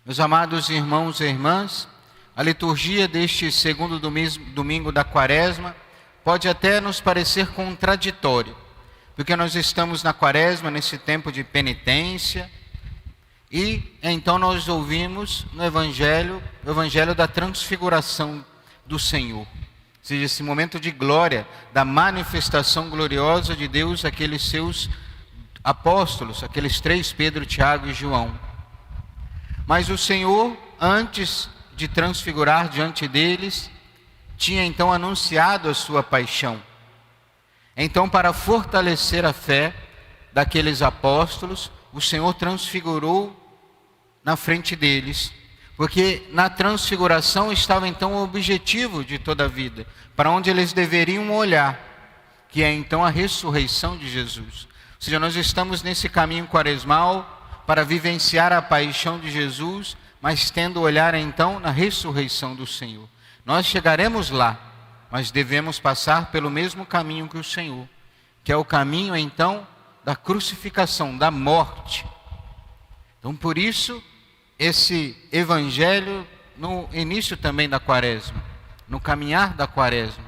Meus amados irmãos e irmãs, a liturgia deste segundo domingo da Quaresma pode até nos parecer contraditório, porque nós estamos na Quaresma, nesse tempo de penitência, e então nós ouvimos no Evangelho, o Evangelho da transfiguração do Senhor. Ou seja, esse momento de glória, da manifestação gloriosa de Deus àqueles seus apóstolos, aqueles três, Pedro, Tiago e João. Mas o Senhor, antes de transfigurar diante deles, tinha então anunciado a sua paixão. Então, para fortalecer a fé daqueles apóstolos, o Senhor transfigurou na frente deles, porque na transfiguração estava então o objetivo de toda a vida, para onde eles deveriam olhar, que é então a ressurreição de Jesus. Ou seja, nós estamos nesse caminho quaresmal para vivenciar a paixão de Jesus, mas tendo olhar então na ressurreição do Senhor. Nós chegaremos lá, mas devemos passar pelo mesmo caminho que o Senhor, que é o caminho então da crucificação, da morte. Então por isso, esse Evangelho no início também da Quaresma, no caminhar da Quaresma,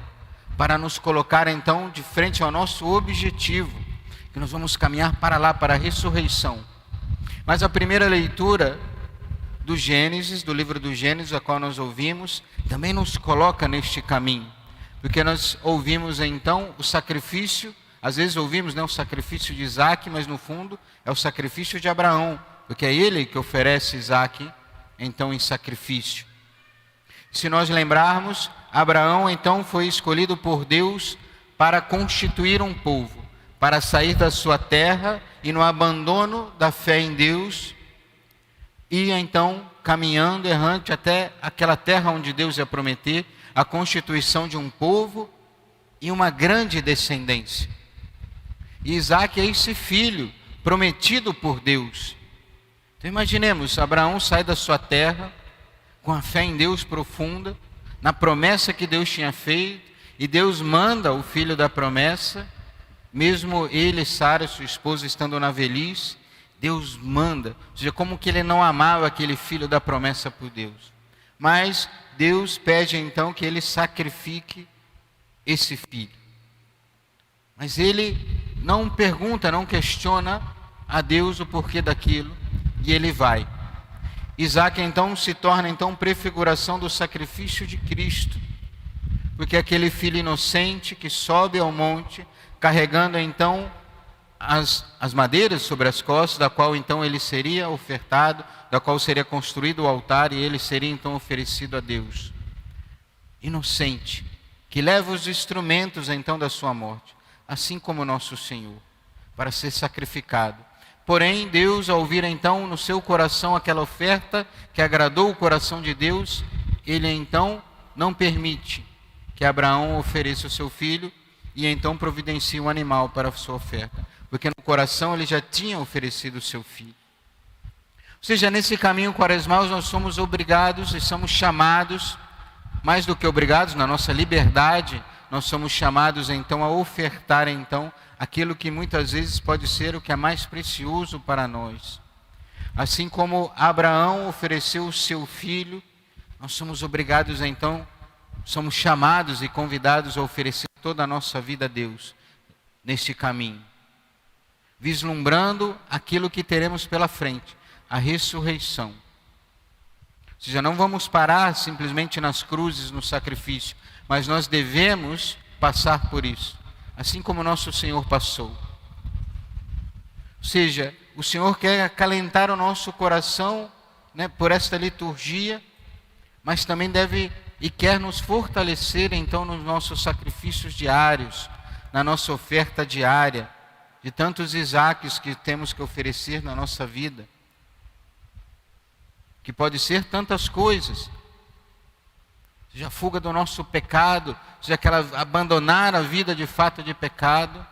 para nos colocar então de frente ao nosso objetivo, que nós vamos caminhar para lá, para a ressurreição. Mas a primeira leitura do Gênesis, do livro do Gênesis, a qual nós ouvimos, também nos coloca neste caminho. Porque nós ouvimos então o sacrifício, às vezes ouvimos o sacrifício de Isaac, mas no fundo é o sacrifício de Abraão, porque é ele que oferece Isaac então em sacrifício. Se nós lembrarmos, Abraão então foi escolhido por Deus para constituir um povo, para sair da sua terra e no abandono da fé em Deus, ia então caminhando errante até aquela terra onde Deus ia prometer a constituição de um povo e uma grande descendência. E Isaac é esse filho prometido por Deus. Então imaginemos, Abraão sai da sua terra com a fé em Deus profunda, na promessa que Deus tinha feito, e Deus manda o filho da promessa. Mesmo ele, Sara, sua esposa, estando na velhice, Deus manda. Ou seja, como que ele não amava aquele filho da promessa por Deus. Mas Deus pede então que ele sacrifique esse filho. Mas ele não pergunta, não questiona a Deus o porquê daquilo, e ele vai. Isaac então se torna então prefiguração do sacrifício de Cristo. Porque aquele filho inocente que sobe ao monte, carregando então as madeiras sobre as costas, da qual então ele seria ofertado, da qual seria construído o altar e ele seria então oferecido a Deus. Inocente, que leva os instrumentos então da sua morte, assim como nosso Senhor, para ser sacrificado. Porém, Deus, ao ouvir então no seu coração aquela oferta que agradou o coração de Deus, ele então não permite que Abraão ofereça o seu filho, e então providencia um animal para a sua oferta, porque no coração ele já tinha oferecido o seu filho. Ou seja, nesse caminho quaresmal nós somos obrigados e somos chamados, mais do que obrigados, na nossa liberdade, nós somos chamados então a ofertar então aquilo que muitas vezes pode ser o que é mais precioso para nós. Assim como Abraão ofereceu o seu filho, nós somos obrigados então, somos chamados e convidados a oferecer toda a nossa vida a Deus, neste caminho, vislumbrando aquilo que teremos pela frente, a ressurreição. Ou seja, não vamos parar simplesmente nas cruzes, no sacrifício, mas nós devemos passar por isso, assim como nosso Senhor passou. Ou seja, o Senhor quer acalentar o nosso coração, por esta liturgia, mas também deve e quer nos fortalecer então nos nossos sacrifícios diários, na nossa oferta diária, de tantos Isaques que temos que oferecer na nossa vida, que pode ser tantas coisas, seja a fuga do nosso pecado, seja abandonar a vida de fato de pecado,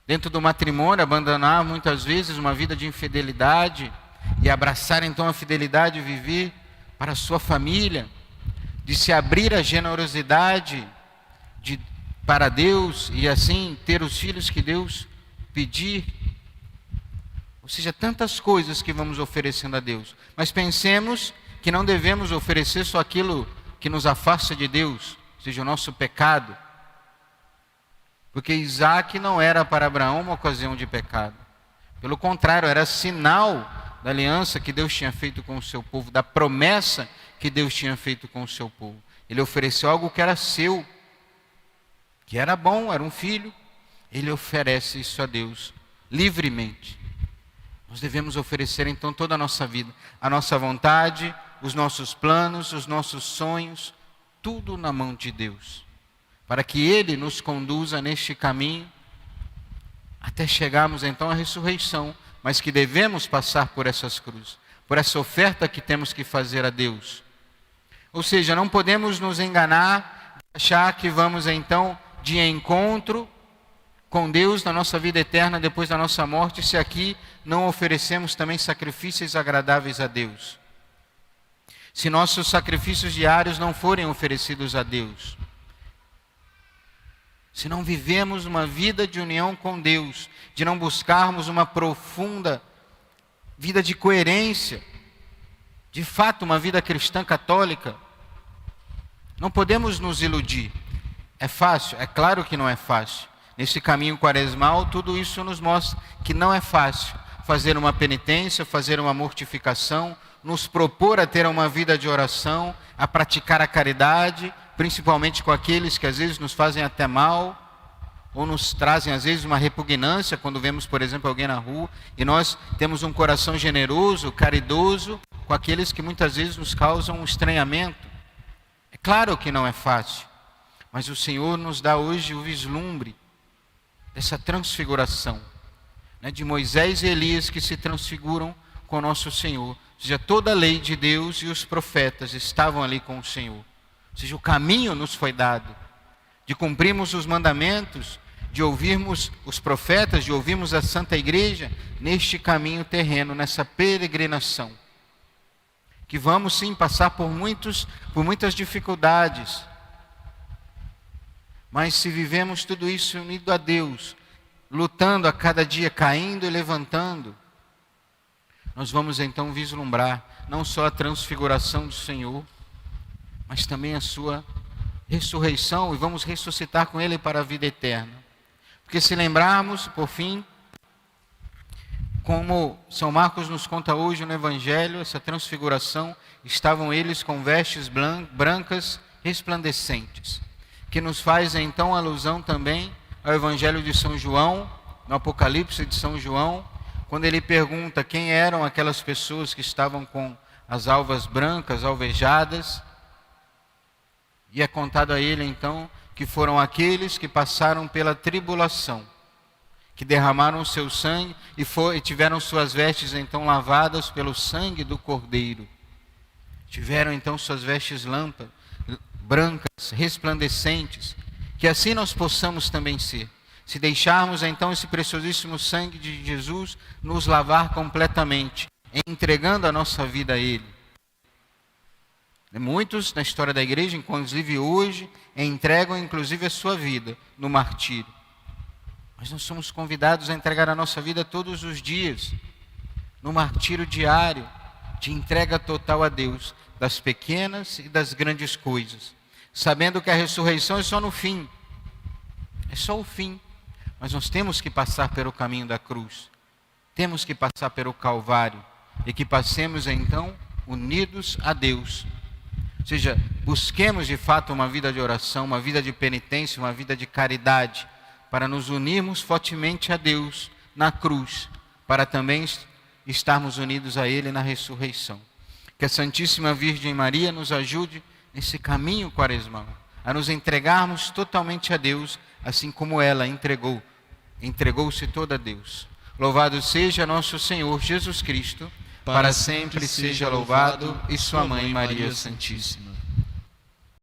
dentro do matrimônio, abandonar muitas vezes uma vida de infidelidade, e abraçar então a fidelidade e viver para a sua família, de se abrir à generosidade para Deus e assim ter os filhos que Deus pedir. Ou seja, tantas coisas que vamos oferecendo a Deus. Mas pensemos que não devemos oferecer só aquilo que nos afasta de Deus, ou seja, o nosso pecado. Porque Isaac não era para Abraão uma ocasião de pecado. Pelo contrário, era sinal da aliança que Deus tinha feito com o seu povo, da promessa que Deus tinha feito com o seu povo. Ele ofereceu algo que era seu, que era bom, era um filho. Ele oferece isso a Deus livremente. Nós devemos oferecer então toda a nossa vida, a nossa vontade, os nossos planos, os nossos sonhos, tudo na mão de Deus, para que Ele nos conduza neste caminho, até chegarmos então à ressurreição, mas que devemos passar por essas cruzes, por essa oferta que temos que fazer a Deus. Ou seja, não podemos nos enganar, achar que vamos então de encontro com Deus na nossa vida eterna depois da nossa morte, se aqui não oferecemos também sacrifícios agradáveis a Deus. Se nossos sacrifícios diários não forem oferecidos a Deus. Se não vivemos uma vida de união com Deus, de não buscarmos uma profunda vida de coerência, de fato uma vida cristã católica, não podemos nos iludir. É fácil? É claro que não é fácil. Nesse caminho quaresmal, tudo isso nos mostra que não é fácil fazer uma penitência, fazer uma mortificação, nos propor a ter uma vida de oração, a praticar a caridade, principalmente com aqueles que às vezes nos fazem até mal, ou nos trazem às vezes uma repugnância, quando vemos, por exemplo, alguém na rua, e nós temos um coração generoso, caridoso, com aqueles que muitas vezes nos causam um estranhamento. É claro que não é fácil, mas o Senhor nos dá hoje o vislumbre dessa transfiguração, né, de Moisés e Elias que se transfiguram com o nosso Senhor. Ou seja, toda a lei de Deus e os profetas estavam ali com o Senhor. Ou seja, o caminho nos foi dado, de cumprirmos os mandamentos, de ouvirmos os profetas, de ouvirmos a Santa Igreja, neste caminho terreno, nessa peregrinação. Que vamos sim passar por muitas dificuldades, mas se vivemos tudo isso unido a Deus, lutando a cada dia, caindo e levantando, nós vamos então vislumbrar não só a transfiguração do Senhor, mas também a sua ressurreição, e vamos ressuscitar com Ele para a vida eterna. Porque se lembrarmos, por fim, como São Marcos nos conta hoje no Evangelho, essa transfiguração, estavam eles com vestes brancas resplandecentes, que nos faz então alusão também ao Evangelho de São João, no Apocalipse de São João, quando ele pergunta quem eram aquelas pessoas que estavam com as alvas brancas, alvejadas, e é contado a ele então que foram aqueles que passaram pela tribulação, que derramaram o seu sangue e tiveram suas vestes então lavadas pelo sangue do Cordeiro. Tiveram então suas vestes brancas, resplandecentes, que assim nós possamos também ser. Se deixarmos então esse preciosíssimo sangue de Jesus nos lavar completamente, entregando a nossa vida a Ele. Muitos na história da igreja, inclusive hoje, entregam inclusive a sua vida no martírio. Mas nós somos convidados a entregar a nossa vida todos os dias, no martírio diário, de entrega total a Deus, das pequenas e das grandes coisas, sabendo que a ressurreição é só no fim, é só o fim, mas nós temos que passar pelo caminho da cruz, temos que passar pelo Calvário, e que passemos então unidos a Deus. Ou seja, busquemos de fato uma vida de oração, uma vida de penitência, uma vida de caridade, para nos unirmos fortemente a Deus na cruz, para também estarmos unidos a Ele na ressurreição. Que a Santíssima Virgem Maria nos ajude nesse caminho quaresmal, a nos entregarmos totalmente a Deus, assim como ela entregou-se toda a Deus. Louvado seja nosso Senhor Jesus Cristo, para sempre seja louvado, e sua Mãe Maria Santíssima.